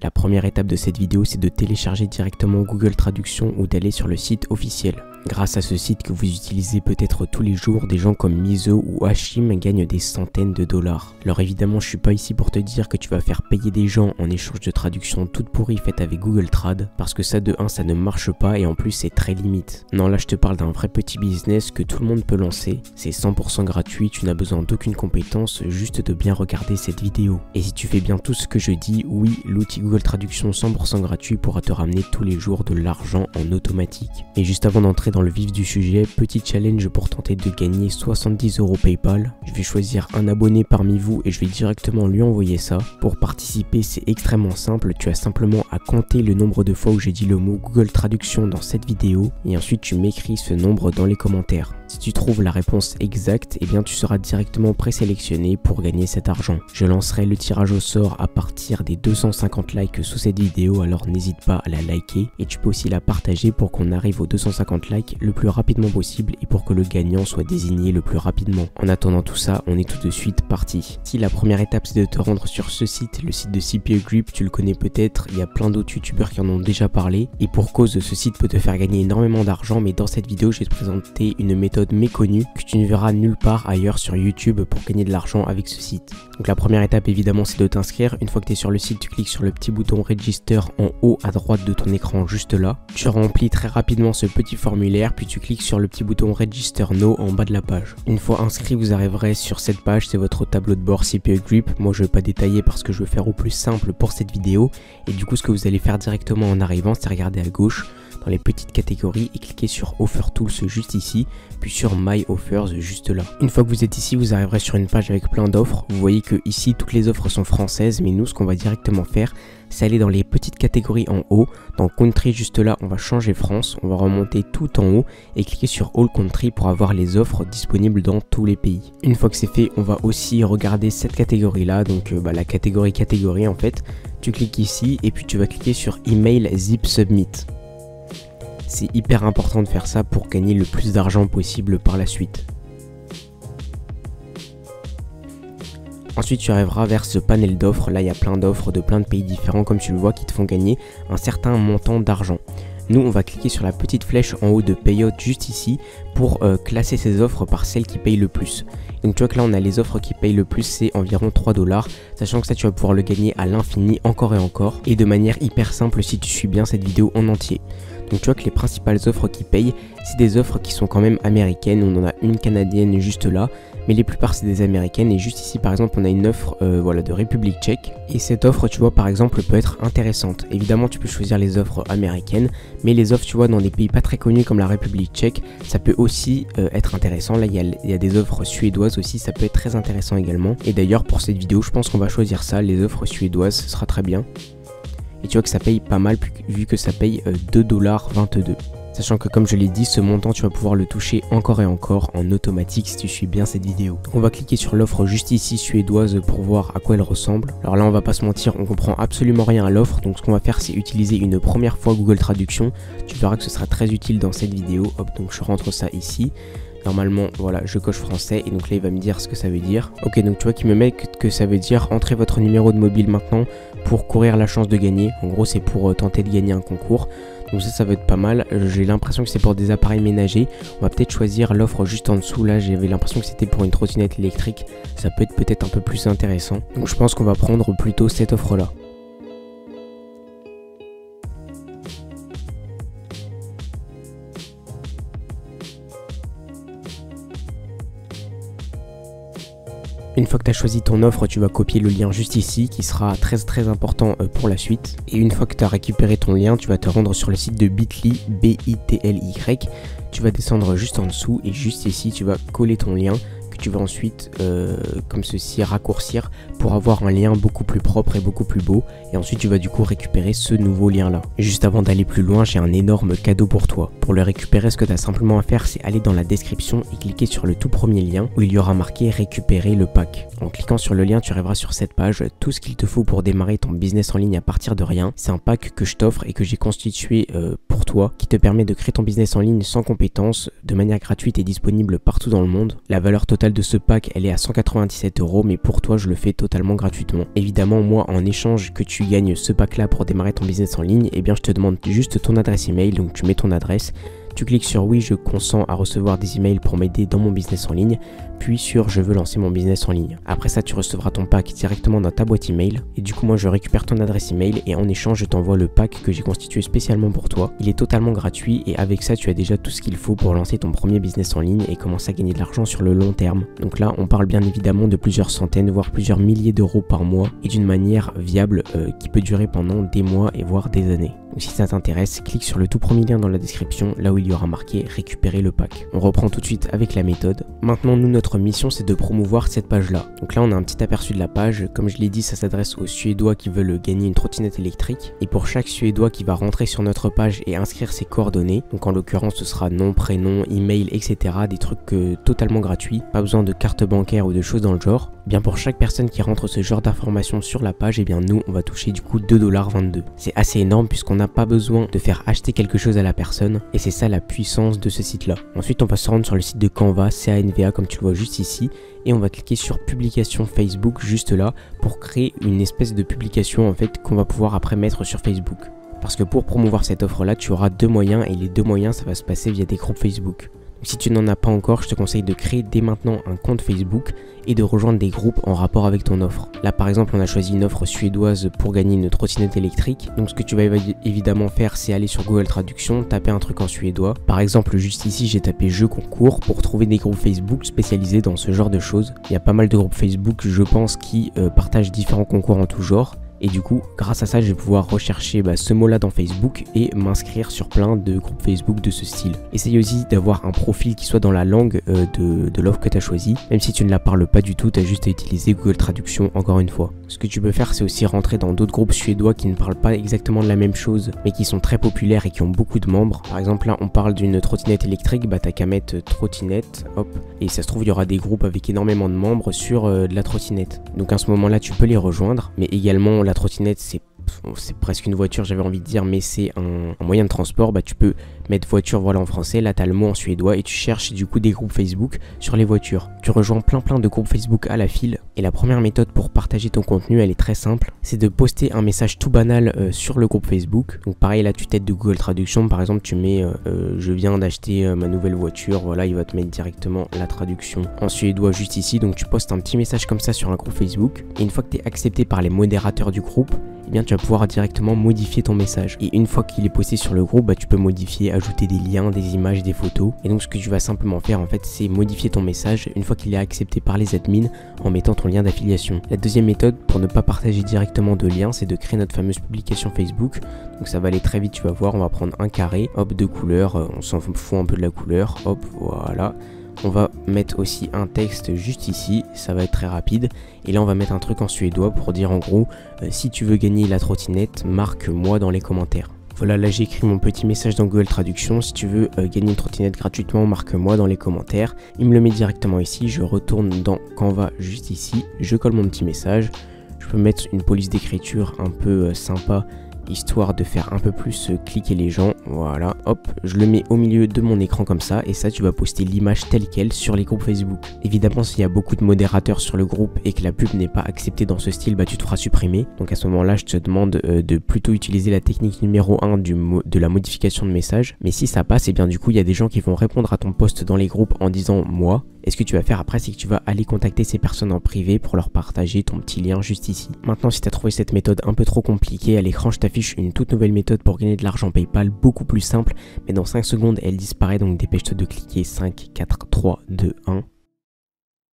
La première étape de cette vidéo, c'est de télécharger directement Google Traduction ou d'aller sur le site officiel. Grâce à ce site que vous utilisez peut-être tous les jours, des gens comme Mizo ou Hashim gagnent des centaines de dollars. Alors évidemment, je suis pas ici pour te dire que tu vas faire payer des gens en échange de traductions toutes pourries faites avec Google Trad, parce que ça de 1 ça ne marche pas et en plus c'est très limite. Non, là je te parle d'un vrai petit business que tout le monde peut lancer, c'est 100% gratuit, tu n'as besoin d'aucune compétence, juste de bien regarder cette vidéo. Et si tu fais bien tout ce que je dis, oui, l'outil Google Traduction 100% gratuit pourra te ramener tous les jours de l'argent en automatique. Et juste avant d'entrer dans le vif du sujet, petit challenge pour tenter de gagner 70 € PayPal. Je vais choisir un abonné parmi vous et je vais directement lui envoyer ça. Pour participer, c'est extrêmement simple, tu as simplement à compter le nombre de fois où j'ai dit le mot Google Traduction dans cette vidéo et ensuite tu m'écris ce nombre dans les commentaires. Si tu trouves la réponse exacte, eh bien tu seras directement présélectionné pour gagner cet argent. Je lancerai le tirage au sort à partir des 250 likes sous cette vidéo, alors n'hésite pas à la liker et tu peux aussi la partager pour qu'on arrive aux 250 likes le plus rapidement possible et pour que le gagnant soit désigné le plus rapidement. En attendant tout ça, on est tout de suite parti. Si la première étape c'est de te rendre sur ce site, le site de CPA Grip, tu le connais peut-être, il y a plein d'autres youtubeurs qui en ont déjà parlé et pour cause ce site peut te faire gagner énormément d'argent, mais dans cette vidéo je vais te présenter une méthode méconnue que tu ne verras nulle part ailleurs sur YouTube pour gagner de l'argent avec ce site. Donc la première étape évidemment c'est de t'inscrire. Une fois que tu es sur le site, tu cliques sur le petit bouton Register en haut à droite de ton écran juste là. Tu remplis très rapidement ce petit formulaire puis tu cliques sur le petit bouton Register Now en bas de la page. Une fois inscrit, vous arriverez sur cette page, c'est votre tableau de bord CPA Grip. Moi je ne vais pas détailler parce que je veux faire au plus simple pour cette vidéo et du coup ce que vous allez faire directement en arrivant, c'est regarder à gauche dans les petites catégories et cliquer sur Offer Tools juste ici, puis sur My Offers juste là. Une fois que vous êtes ici, vous arriverez sur une page avec plein d'offres. Vous voyez que ici toutes les offres sont françaises, mais nous ce qu'on va directement faire, c'est aller dans les petites catégories en haut, dans Country juste là, on va changer France, on va remonter tout en haut et cliquer sur All Country pour avoir les offres disponibles dans tous les pays. Une fois que c'est fait, on va aussi regarder cette catégorie là, donc la catégorie en fait. Tu cliques ici et puis tu vas cliquer sur Email Zip Submit. C'est hyper important de faire ça pour gagner le plus d'argent possible par la suite. Ensuite, tu arriveras vers ce panel d'offres. Là, il y a plein d'offres de plein de pays différents, comme tu le vois, qui te font gagner un certain montant d'argent. Nous, on va cliquer sur la petite flèche en haut de Payout juste ici pour classer ces offres par celles qui payent le plus. Donc tu vois que là, on a les offres qui payent le plus, c'est environ 3 $, sachant que ça, tu vas pouvoir le gagner à l'infini encore et encore et de manière hyper simple si tu suis bien cette vidéo en entier. Donc tu vois que les principales offres qui payent, c'est des offres qui sont quand même américaines. On en a une canadienne juste là, mais les plupart c'est des américaines. Et juste ici par exemple on a une offre de République tchèque. Et cette offre tu vois par exemple peut être intéressante. Évidemment tu peux choisir les offres américaines, mais les offres tu vois dans des pays pas très connus comme la République tchèque, ça peut aussi être intéressant. Là il y a des offres suédoises aussi, ça peut être très intéressant également. Et d'ailleurs pour cette vidéo je pense qu'on va choisir ça, les offres suédoises, ce sera très bien. Et tu vois que ça paye pas mal vu que ça paye 2,22 $. Sachant que comme je l'ai dit, ce montant tu vas pouvoir le toucher encore et encore en automatique si tu suis bien cette vidéo. Donc on va cliquer sur l'offre juste ici suédoise pour voir à quoi elle ressemble. Alors là on va pas se mentir, on comprend absolument rien à l'offre. Donc ce qu'on va faire c'est utiliser une première fois Google Traduction. Tu verras que ce sera très utile dans cette vidéo. Hop, donc je rentre ça ici. Normalement, voilà, je coche français et donc là il va me dire ce que ça veut dire. Ok, donc tu vois qu'il me met que ça veut dire entrez votre numéro de mobile maintenant pour courir la chance de gagner. En gros, c'est pour tenter de gagner un concours. Donc ça va être pas mal. J'ai l'impression que c'est pour des appareils ménagers. On va peut-être choisir l'offre juste en dessous. Là, j'avais l'impression que c'était pour une trottinette électrique. Ça peut être peut-être un peu plus intéressant. Donc je pense qu'on va prendre plutôt cette offre-là. Une fois que tu as choisi ton offre, tu vas copier le lien juste ici qui sera très important pour la suite. Et une fois que tu as récupéré ton lien, tu vas te rendre sur le site de Bitly, B-I-T-L-Y. Tu vas descendre juste en dessous et juste ici, tu vas coller ton lien que tu vas ensuite, comme ceci, raccourcir pour avoir un lien beaucoup plus propre et beaucoup plus beau. Et ensuite, tu vas du coup récupérer ce nouveau lien-là. Juste avant d'aller plus loin, j'ai un énorme cadeau pour toi. Pour le récupérer, ce que tu as simplement à faire, c'est aller dans la description et cliquer sur le tout premier lien où il y aura marqué récupérer le pack. En cliquant sur le lien, tu arriveras sur cette page. Tout ce qu'il te faut pour démarrer ton business en ligne à partir de rien, c'est un pack que je t'offre et que j'ai constitué pour toi, qui te permet de créer ton business en ligne sans compétences, de manière gratuite et disponible partout dans le monde. La valeur totale de ce pack elle est à 197 €, mais pour toi je le fais totalement gratuitement. Évidemment moi en échange que tu gagnes ce pack là pour démarrer ton business en ligne, eh bien je te demande juste ton adresse email, donc tu mets ton adresse. Tu cliques sur oui, je consens à recevoir des emails pour m'aider dans mon business en ligne, puis sur je veux lancer mon business en ligne. Après ça, tu recevras ton pack directement dans ta boîte email et du coup moi je récupère ton adresse email et en échange je t'envoie le pack que j'ai constitué spécialement pour toi. Il est totalement gratuit et avec ça tu as déjà tout ce qu'il faut pour lancer ton premier business en ligne et commencer à gagner de l'argent sur le long terme. Donc là on parle bien évidemment de plusieurs centaines voire plusieurs milliers d'euros par mois et d'une manière viable qui peut durer pendant des mois et voire des années. Donc si ça t'intéresse, clique sur le tout premier lien dans la description, là où il y aura marqué récupérer le pack. On reprend tout de suite avec la méthode. Maintenant nous notre mission c'est de promouvoir cette page là. Donc là on a un petit aperçu de la page, comme je l'ai dit ça s'adresse aux Suédois qui veulent gagner une trottinette électrique. Et pour chaque Suédois qui va rentrer sur notre page et inscrire ses coordonnées, donc en l'occurrence ce sera nom, prénom, email, etc. Des trucs totalement gratuits, pas besoin de carte bancaire ou de choses dans le genre. Bien pour chaque personne qui rentre ce genre d'informations sur la page, et bien nous on va toucher du coup 2,22 $. C'est assez énorme puisqu'on n'a pas besoin de faire acheter quelque chose à la personne et c'est ça la puissance de ce site là. Ensuite on va se rendre sur le site de Canva, CANVA comme tu le vois juste ici et on va cliquer sur publication Facebook juste là pour créer une espèce de publication en fait qu'on va pouvoir après mettre sur Facebook. Parce que pour promouvoir cette offre là tu auras deux moyens et les deux moyens ça va se passer via des groupes Facebook. Si tu n'en as pas encore, je te conseille de créer dès maintenant un compte Facebook et de rejoindre des groupes en rapport avec ton offre. Là par exemple on a choisi une offre suédoise pour gagner une trottinette électrique. Donc ce que tu vas évidemment faire c'est aller sur Google Traduction, taper un truc en suédois. Par exemple juste ici j'ai tapé jeu concours pour trouver des groupes Facebook spécialisés dans ce genre de choses. Il y a pas mal de groupes Facebook je pense qui partagent différents concours en tout genre. Et du coup, grâce à ça, je vais pouvoir rechercher ce mot-là dans Facebook et m'inscrire sur plein de groupes Facebook de ce style. Essaye aussi d'avoir un profil qui soit dans la langue de l'offre que tu as choisi. Même si tu ne la parles pas du tout, tu as juste à utiliser Google Traduction encore une fois. Ce que tu peux faire, c'est aussi rentrer dans d'autres groupes suédois qui ne parlent pas exactement de la même chose, mais qui sont très populaires et qui ont beaucoup de membres. Par exemple, là, on parle d'une trottinette électrique, t'as qu'à mettre trottinette, hop. Et ça se trouve, il y aura des groupes avec énormément de membres sur de la trottinette. Donc à ce moment-là, tu peux les rejoindre, mais également la trottinette c'est presque une voiture j'avais envie de dire mais c'est un moyen de transport, tu peux mettre voiture voilà en français, là t'as le mot en suédois et tu cherches du coup des groupes Facebook sur les voitures. Tu rejoins plein de groupes Facebook à la file et la première méthode pour partager ton contenu elle est très simple, c'est de poster un message tout banal sur le groupe Facebook. Donc pareil là tu t'aides de Google Traduction, par exemple tu mets je viens d'acheter ma nouvelle voiture, voilà il va te mettre directement la traduction en suédois juste ici. Donc tu postes un petit message comme ça sur un groupe Facebook et une fois que tu es accepté par les modérateurs du groupe, eh bien tu vas pouvoir directement modifier ton message. Et une fois qu'il est posté sur le groupe, tu peux modifier, ajouter des liens, des images, des photos. Et donc ce que tu vas simplement faire en fait, c'est modifier ton message une fois qu'il est accepté par les admins en mettant ton lien d'affiliation. La deuxième méthode pour ne pas partager directement de lien, c'est de créer notre fameuse publication Facebook. Donc ça va aller très vite, tu vas voir, on va prendre un carré, hop, de couleur, on s'en fout un peu de la couleur, hop, voilà. On va mettre aussi un texte juste ici, ça va être très rapide. Et là on va mettre un truc en suédois pour dire en gros si tu veux gagner la trottinette, marque-moi dans les commentaires. Voilà, là j'ai écrit mon petit message dans Google Traduction, si tu veux gagner une trottinette gratuitement, marque-moi dans les commentaires. Il me le met directement ici, je retourne dans Canva juste ici, je colle mon petit message. Je peux mettre une police d'écriture un peu sympa, histoire de faire un peu plus cliquer les gens, voilà, hop, je le mets au milieu de mon écran comme ça, et ça tu vas poster l'image telle quelle sur les groupes Facebook. Évidemment s'il y a beaucoup de modérateurs sur le groupe et que la pub n'est pas acceptée dans ce style, tu te feras supprimer. Donc à ce moment là je te demande de plutôt utiliser la technique numéro 1 de la modification de message. Mais si ça passe, et bien du coup il y a des gens qui vont répondre à ton post dans les groupes en disant moi. Et ce que tu vas faire après, c'est que tu vas aller contacter ces personnes en privé pour leur partager ton petit lien juste ici. Maintenant, si tu as trouvé cette méthode un peu trop compliquée, à l'écran, je t'affiche une toute nouvelle méthode pour gagner de l'argent PayPal, beaucoup plus simple. Mais dans 5 secondes, elle disparaît, donc dépêche-toi de cliquer 5, 4, 3, 2, 1.